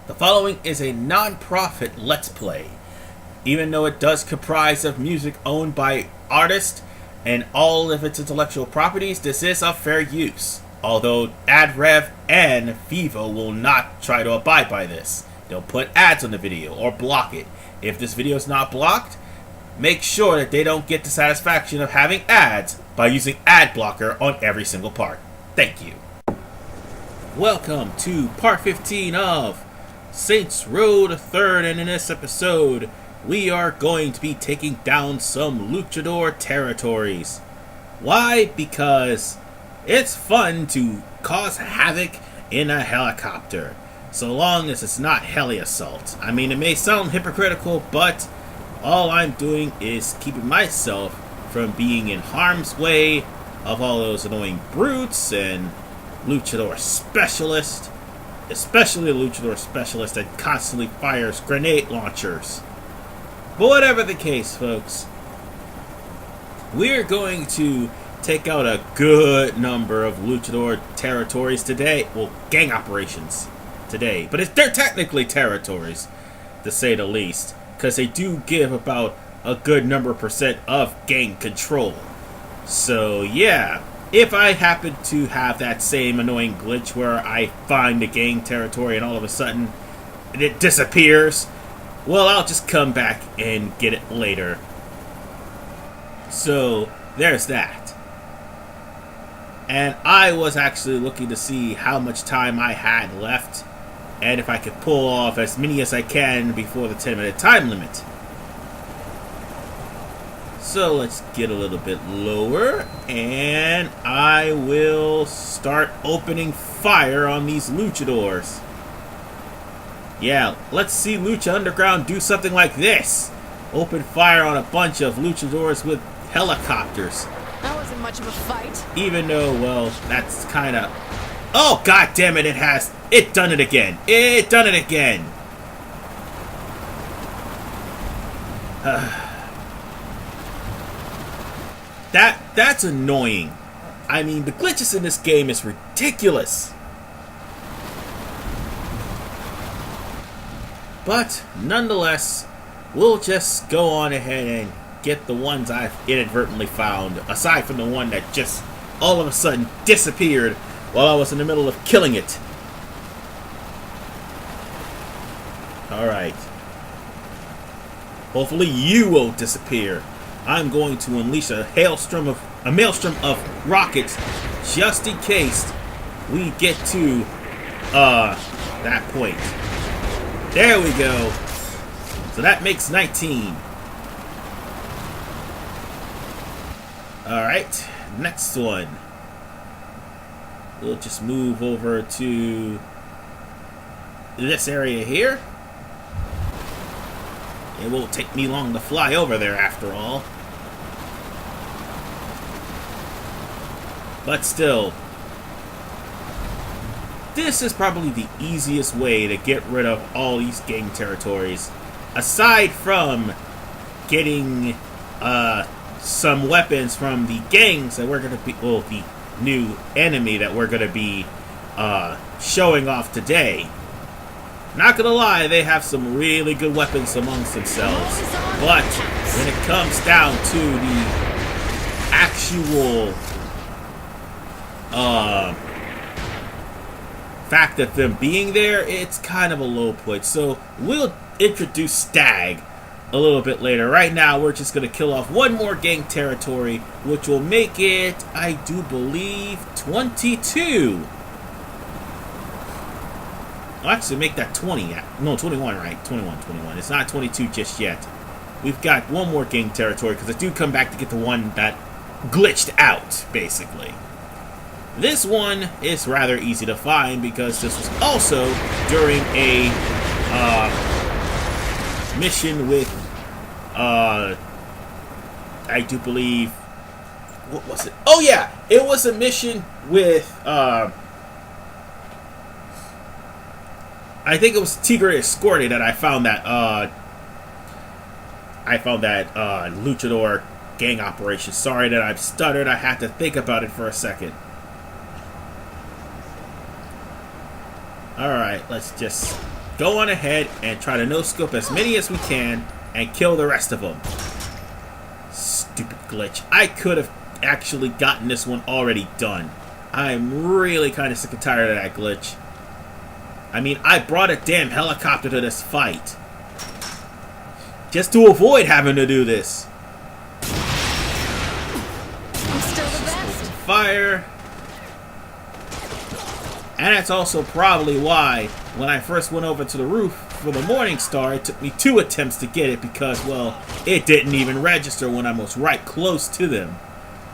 The following is a non-profit Let's Play. Even though it does comprise of music owned by artists and all of its intellectual properties, this is of fair use. Although AdRev and Vivo will not try to abide by this. They'll put ads on the video or block it. If this video is not blocked, make sure that they don't get the satisfaction of having ads by using ad blocker on every single part. Thank you. Welcome to part 15 of Saints Row the Third, and in this episode, we are going to be taking down some luchador territories. Why? Because it's fun to cause havoc in a helicopter, so long as it's not heli assault. I mean, it may sound hypocritical, but all I'm doing is keeping myself from being in harm's way of all those annoying brutes and luchador specialists, especially a luchador specialist that constantly fires grenade launchers. But whatever the case, folks, we're going to take out a good number of luchador territories today. Well, gang operations today. But they're technically territories, to say the least, because they do give about a good number percent of gang control. So, yeah. If I happen to have that same annoying glitch where I find a gang territory and all of a sudden it disappears, well, I'll just come back and get it later. So, there's that. And I was actually looking to see how much time I had left and if I could pull off as many as I can before the 10-minute time limit. So let's get a little bit lower, and I will start opening fire on these luchadors. Yeah, let's see Lucha Underground do something like this. Open fire on a bunch of luchadors with helicopters. That wasn't much of a fight. Even though, well, that's kind of... Oh, god damn it, it done it again. It done it again. That's annoying. I mean, the glitches in this game is ridiculous. But, nonetheless, we'll just go on ahead and get the ones I've inadvertently found, aside from the one that just all of a sudden disappeared while I was in the middle of killing it. Alright. Hopefully you will disappear. I'm going to unleash a maelstrom of rockets just in case we get to that point. There we go. So that makes 19. Alright, next one. We'll just move over to this area here. It won't take me long to fly over there after all. But still, this is probably the easiest way to get rid of all these gang territories. Aside from getting some weapons from the gangs that we're going to be, well, the new enemy that we're going to be showing off today. Not gonna lie, they have some really good weapons amongst themselves. But when it comes down to the actual fact of them being there, it's kind of a low point. So we'll introduce STAG a little bit later. Right now, we're just gonna kill off one more gang territory, which will make it, I do believe, 22. I'll actually make that 20. No, 21, right? 21. It's not 22 just yet. We've got one more gang territory, because I do come back to get the one that glitched out, basically. This one is rather easy to find, because this was also during a mission with, I do believe... What was it? Oh, yeah! It was a mission with, I think it was Tigre Escorte that I found that luchador gang operation. Sorry that I've stuttered. I had to think about it for a second. Alright, let's just go on ahead and try to no-scope as many as we can and kill the rest of them. Stupid glitch. I could have actually gotten this one already done. I'm really kind of sick and tired of that glitch. I mean, I brought a damn helicopter to this fight just to avoid having to do this. I'm still the best. Fire. And that's also probably why, when I first went over to the roof for the Morning Star, it took me 2 attempts to get it because, well, it didn't even register when I was right close to them.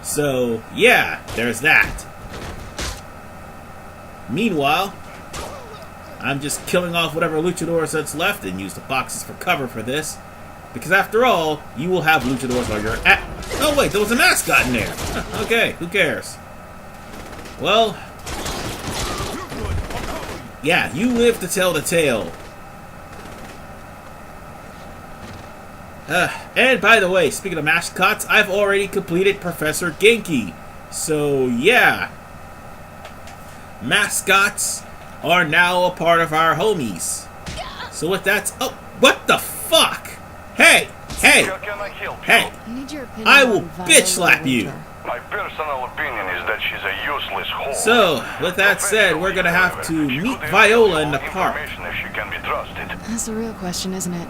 So, yeah, there's that. Meanwhile, I'm just killing off whatever luchadors that's left and use the boxes for cover for this. Because after all, you will have luchadors while you're at... Oh wait, there was an mascot in there. Okay, who cares? Well... yeah, you live to tell the tale. And by the way, speaking of mascots, I've already completed Professor Genki. So yeah. Mascots are now a part of our homies. So with that... oh, what the fuck? Hey! Hey! Hey! I will bitch slap you! My personal opinion is that she's a useless whore. So, with that said, we're gonna have to meet Viola in the park. If she can be trusted. That's the real question, isn't it?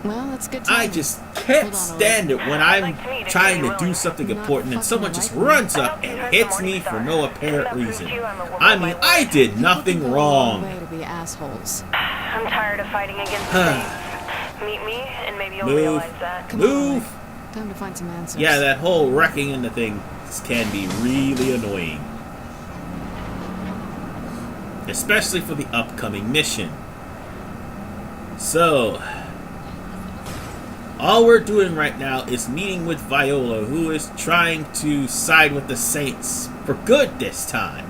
Well, that's good. I just can't stand it when I'm trying to do something important and someone just runs up and hits me for no apparent reason. I mean, I did nothing wrong. Way to be assholes. I'm tired of fighting against fate. Meet me, and maybe you'll realize that. Move! Time to find some answers. Yeah, that whole wrecking into thing can be really annoying. Especially for the upcoming mission. So... all we're doing right now is meeting with Viola, who is trying to side with the Saints for good this time.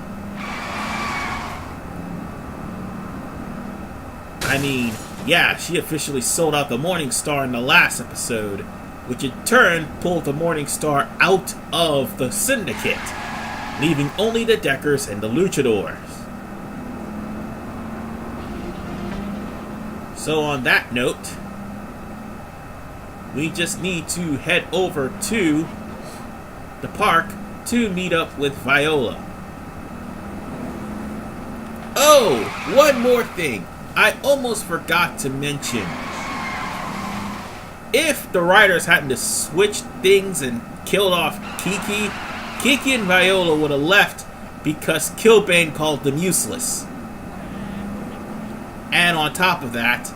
I mean, yeah, she officially sold out the Morning Star in the last episode, which in turn pulled the Morning Star out of the Syndicate, leaving only the Deckers and the Luchadors. So on that note, we just need to head over to the park to meet up with Viola. Oh, one more thing. I almost forgot to mention. If the writers hadn't to switch things and killed off Kiki, Kiki and Viola would have left because Killbane called them useless. And on top of that,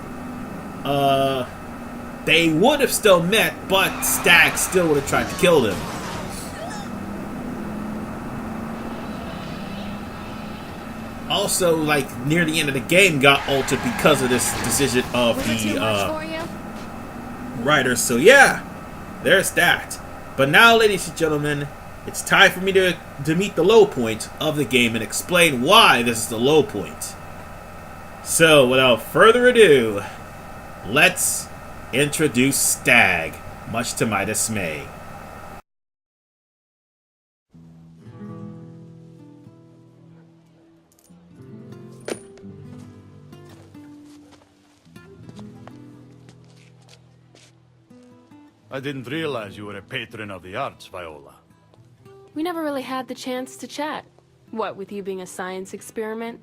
they would have still met, but Stag still would have tried to kill them. Also, like, near the end of the game got altered because of this decision of the writers. So yeah, there's that. But now, ladies and gentlemen, it's time for me to meet the low point of the game and explain why this is the low point. So, without further ado, let's introduce Stag, much to my dismay. I didn't realize you were a patron of the arts, Viola. We never really had the chance to chat. What, with you being a science experiment?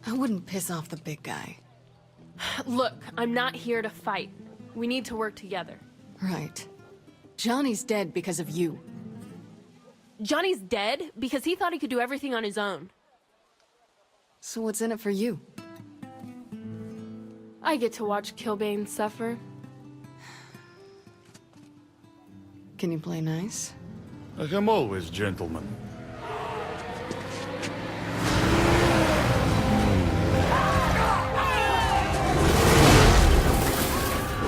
I wouldn't piss off the big guy. Look, I'm not here to fight. We need to work together. Right. Johnny's dead because of you. Johnny's dead because he thought he could do everything on his own. So what's in it for you? I get to watch Killbane suffer. Can you play nice? Like I'm always gentleman.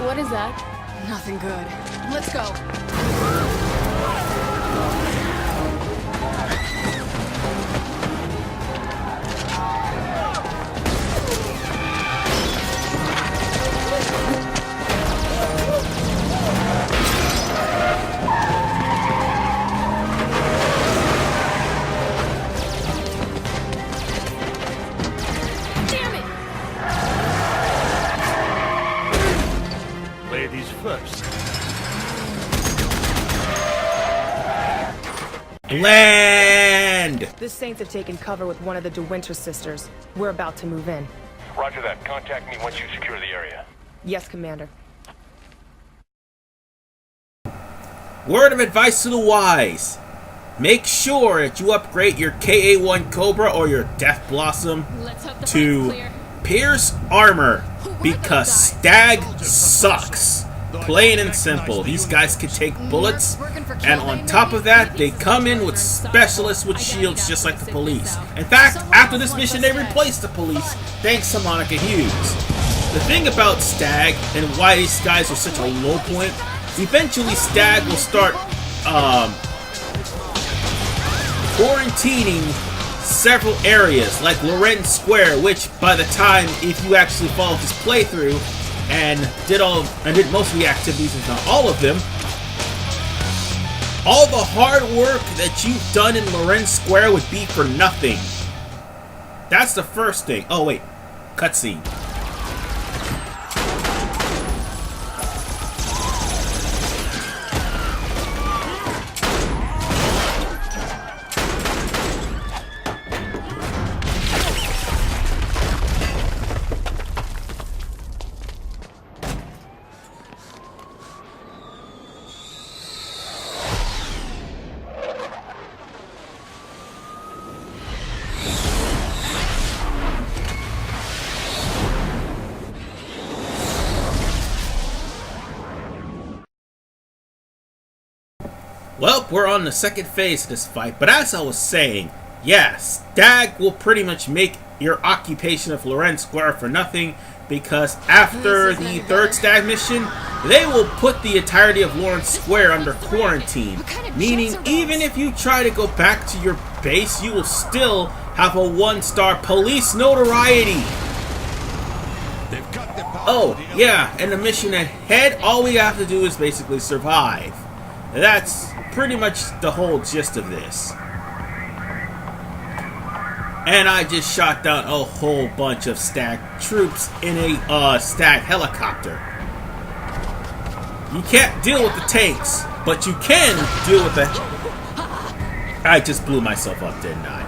What is that? Nothing good. Let's go. Damn first. Land! The Saints have taken cover with one of the De Winter sisters. We're about to move in. Roger that. Contact me once you secure the area. Yes, Commander. Word of advice to the wise. Make sure that you upgrade your KA-1 Cobra or your Death Blossom Let's hope the front's to clear. Pierce Armor because Stag sucks. Plain and simple. These guys can take bullets, and on top of that, they come in with specialists with shields just like the police. In fact, after this mission, they replaced the police thanks to Monica Hughes. The thing about Stag and why these guys are such a low point, eventually Stag will start quarantining several areas like Lorenz Square, which by the time, if you actually followed this playthrough and did most of the activities, if not all of them, all the hard work that you've done in Lorenz Square would be for nothing. That's the first thing. Oh wait, cutscene. Well, we're on the second phase of this fight, but as I was saying, yes, Stag will pretty much make your occupation of Lorenz Square for nothing, because after the third Stag mission, they will put the entirety of Lorenz Square under quarantine, meaning even if you try to go back to your base, you will still have a 1-star police notoriety. Oh, yeah, and the mission ahead, all we have to do is basically survive. That's pretty much the whole gist of this. And I just shot down a whole bunch of Stag troops in a Stag helicopter. You can't deal with the tanks, but you can deal with the... I just blew myself up, didn't I?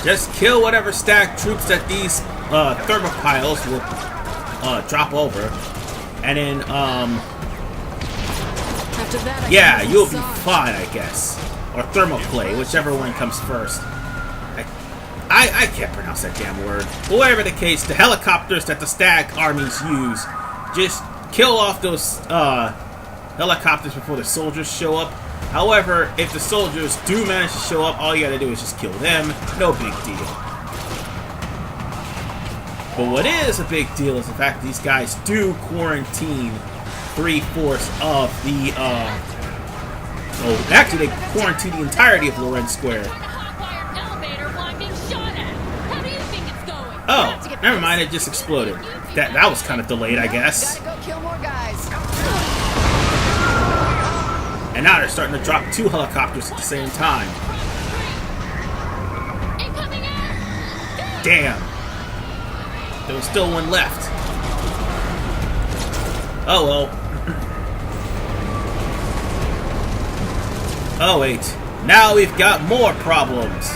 Just kill whatever Stag troops that these thermopiles will drop over. And then, After that, yeah, you'll be fine, I guess. Or thermoplay, whichever one comes first. I can't pronounce that damn word. But whatever the case, the helicopters that the Stag armies use, just kill off those helicopters before the soldiers show up. However, if the soldiers do manage to show up, all you gotta do is just kill them. No big deal. But what is a big deal is the fact that these guys do quarantine 3/4 of the, well, actually they quarantine the entirety of Lorenz Square. Oh, never mind, it just exploded. That was kind of delayed, I guess. Gotta go kill more guys. And now they're starting to drop 2 helicopters at the same time. Damn. There was still one left. Oh well. Oh wait. Now we've got more problems.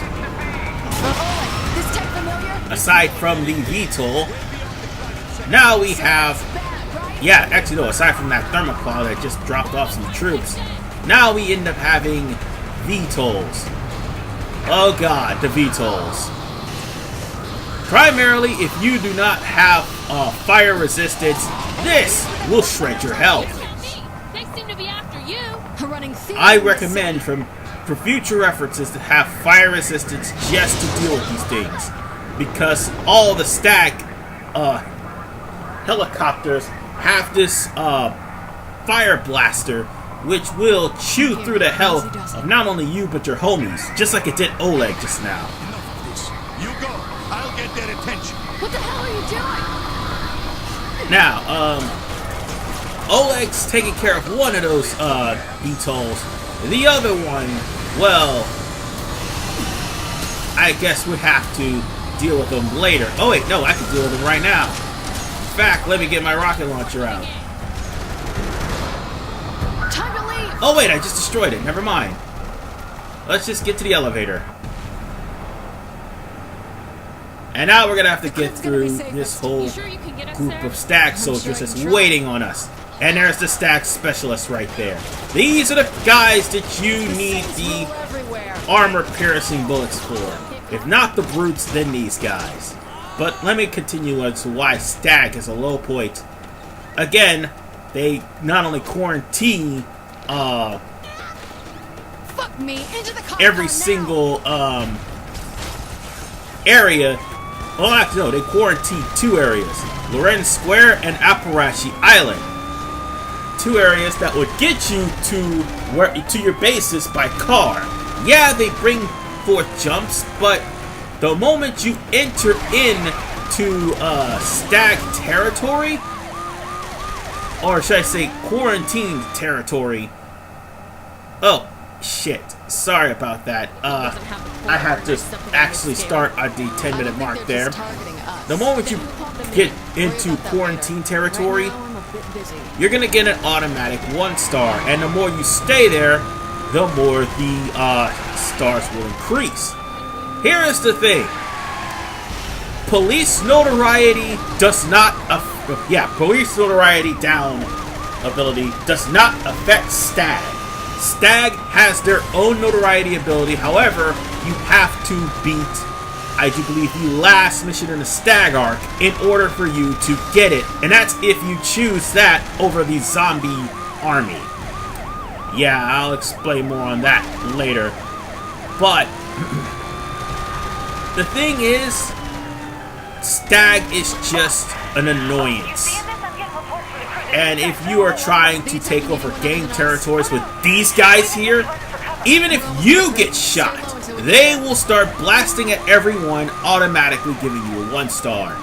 This tech familiar? Aside from the VTOL, now we have... Yeah, actually no, aside from that thermoplow that just dropped off some troops, now we end up having VTOLs. Oh god, the VTOLs. Primarily, if you do not have fire resistance, this will shred your health. I recommend for future references to have fire resistance just to deal with these things, because all the Stag helicopters have this fire blaster, which will chew through the health of not only you but your homies, just like it did Oleg just now. You go. I'll get their attention. What the hell are you doing? Now, Oleg's taking care of one of those VTOLs. The other one, well, I guess we have to deal with them later. Oh wait, no, I can deal with them right now. fact, let me get my rocket launcher out. Time to leave! Oh wait, I just destroyed it. Never mind. Let's just get to the elevator. And now we're gonna have to get through this whole group of STAG soldiers that's waiting on us. And there's the STAG specialist right there. These are the guys that you need the armor-piercing bullets for. If not the brutes, then these guys. But let me continue as to why STAG is a low point. Again, they not only quarantine Fuck me into the every single area. Well, actually, no, they quarantined 2 areas. Lorenz Square and Aparachi Island. 2 areas that would get you to your bases by car. Yeah, they bring forth jumps, but the moment you enter into STAG territory, or should I say quarantined territory. Oh, shit. Sorry about that. I have to actually start at the 10-minute mark there. The moment you get into quarantine territory, you're gonna get an automatic 1-star, and the more you stay there, the more the stars will increase. Here is the thing. Police notoriety does not police notoriety down ability does not affect STAG. STAG has their own notoriety ability. However, you have to beat, I do believe, the last mission in the STAG arc in order for you to get it. And that's if you choose that over the zombie army. Yeah, I'll explain more on that later. But the thing is, STAG is just an annoyance. And if you are trying to take over gang territories with these guys here, even if you get shot, they will start blasting at everyone, automatically giving you a 1-star.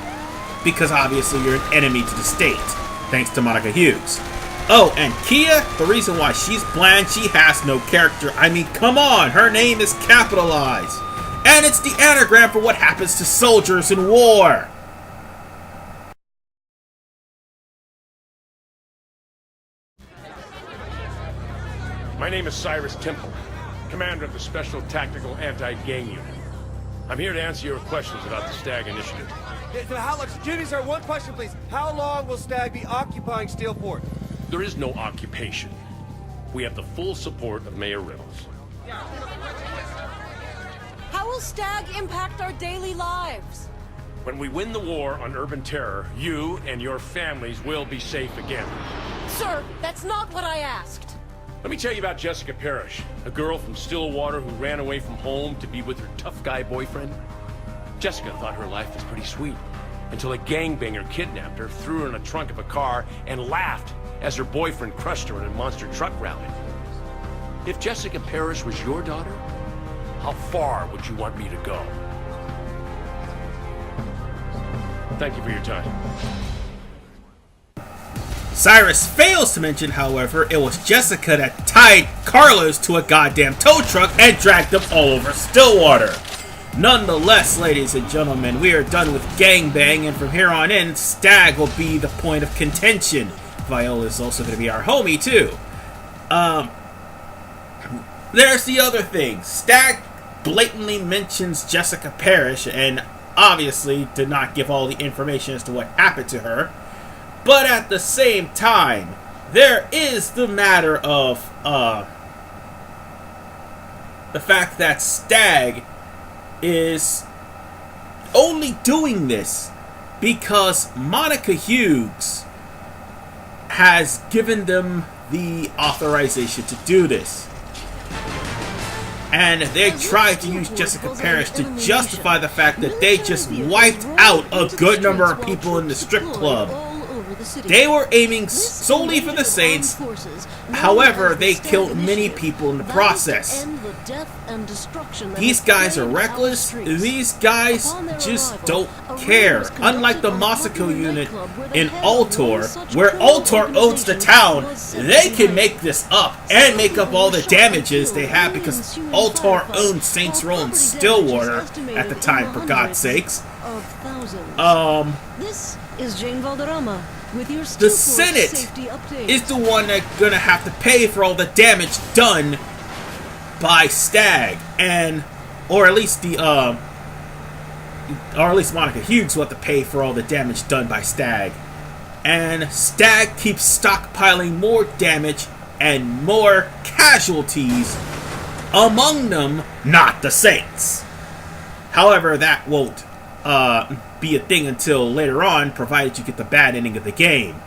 Because obviously you're an enemy to the state, thanks to Monica Hughes. Oh, and Kia, the reason why she's bland, she has no character. I mean, come on, her name is capitalized. And it's the anagram for what happens to soldiers in war. My name is Cyrus Temple, commander of the Special Tactical Anti-Gang Unit. I'm here to answer your questions about the STAG initiative. Jimmy, sir, one question, please. How long will STAG be occupying Steelport? There is no occupation. We have the full support of Mayor Reynolds. How will STAG impact our daily lives? When we win the war on urban terror, you and your families will be safe again. Sir, that's not what I asked. Let me tell you about Jessica Parrish, a girl from Stillwater who ran away from home to be with her tough guy boyfriend. Jessica thought her life was pretty sweet, until a gangbanger kidnapped her, threw her in the trunk of a car, and laughed as her boyfriend crushed her in a monster truck rally. If Jessica Parrish was your daughter, how far would you want me to go? Thank you for your time. Cyrus fails to mention, however, it was Jessica that tied Carlos to a goddamn tow truck and dragged them all over Stillwater. Nonetheless, ladies and gentlemen, we are done with gangbang, and from here on in, STAG will be the point of contention. Viola is also going to be our homie, too. There's the other thing. STAG blatantly mentions Jessica Parrish, and obviously did not give all the information as to what happened to her. But at the same time, there is the matter of the fact that STAG is only doing this because Monica Hughes has given them the authorization to do this. And they tried to use Jessica Parrish to justify the fact that they just wiped out a good number of people in the strip club. They were aiming solely for the Saints, however, they killed many people in the process. These guys are reckless, these guys just don't care. Unlike the Moscow unit in Ultor, where Ultor owns the town, they can make this up and make up all the damages they have because Ultor owned Saints Row and Stillwater at the time, for God's sakes. is Jane Valderrama with your the Senate safety update. is the one that's gonna have to pay for all the damage done by STAG, or at least Monica Hughes will have to pay for all the damage done by STAG. And STAG keeps stockpiling more damage and more casualties, among them not the Saints. However, that won't be a thing until later on, provided you get the bad ending of the game.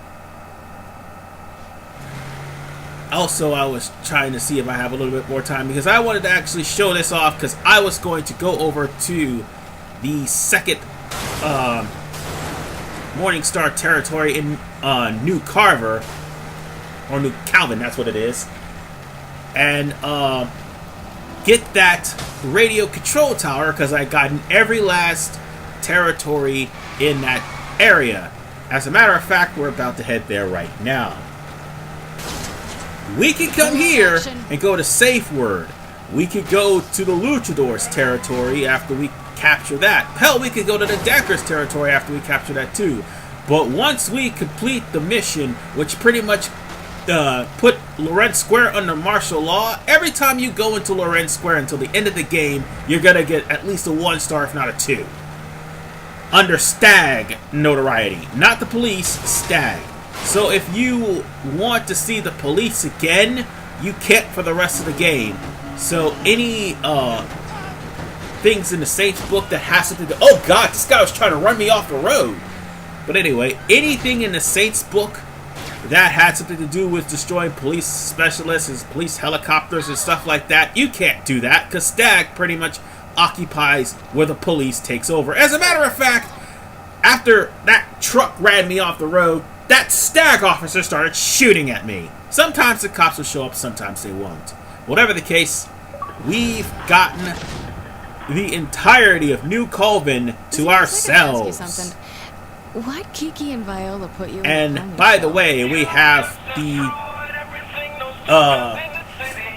Also, I was trying to see if I have a little bit more time, because I wanted to actually show this off, because I was going to go over to the second Morningstar territory in New Carver, or New Calvin, that's what it is, and get that radio control tower, because I got in every last territory in that area. As a matter of fact, we're about to head there right now. We can come here and go to Safe Word. We could go to the Luchadors territory after we capture that. Hell, we could go to the Deckers territory after we capture that too. But once we complete the mission, which pretty much put Lorentz Square under martial law, every time you go into Lorentz Square until the end of the game, you're gonna get at least a 1 star, if not a 2. Under STAG notoriety. Not the police, STAG. So if you want to see the police again, you can't for the rest of the game. So any things in the Saints book that has something to... Oh god, this guy was trying to run me off the road. But anyway, anything in the Saints book that had something to do with destroying police specialists and police helicopters and stuff like that, you can't do that, because STAG pretty much occupies where the police takes over. As a matter of fact, after that truck ran me off the road, that STAG officer started shooting at me. Sometimes the cops will show up, sometimes they won't. Whatever the case, we've gotten the entirety of New Colvin to ourselves. Why'd Kiki and Viola put you in And by the way, we have the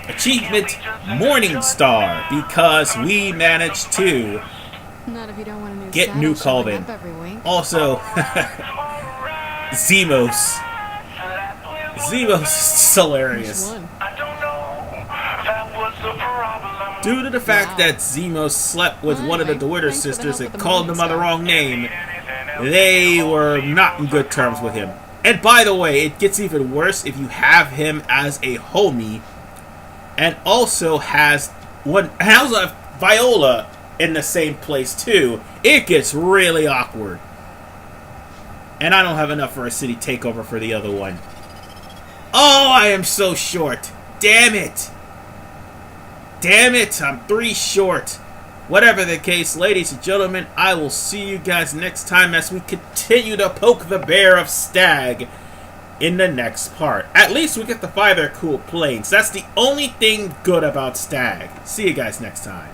achievement Morningstar, because we managed to Not if you don't want a new get New Colvin. Also, Zemos. Zemos is hilarious. Due to the fact that Zemos slept with one of the DeWitter sisters and called them by the wrong name, they were not in good terms with him. And by the way, it gets even worse if you have him as a homie, and also has Viola in the same place too. It gets really awkward. And I don't have enough for a city takeover for the other one. Oh, I am so short. Damn it. Damn it, I'm 3 short. Whatever the case, ladies and gentlemen, I will see you guys next time as we continue to poke the bear of STAG in the next part. At least we get to fly their cool planes. That's the only thing good about STAG. See you guys next time.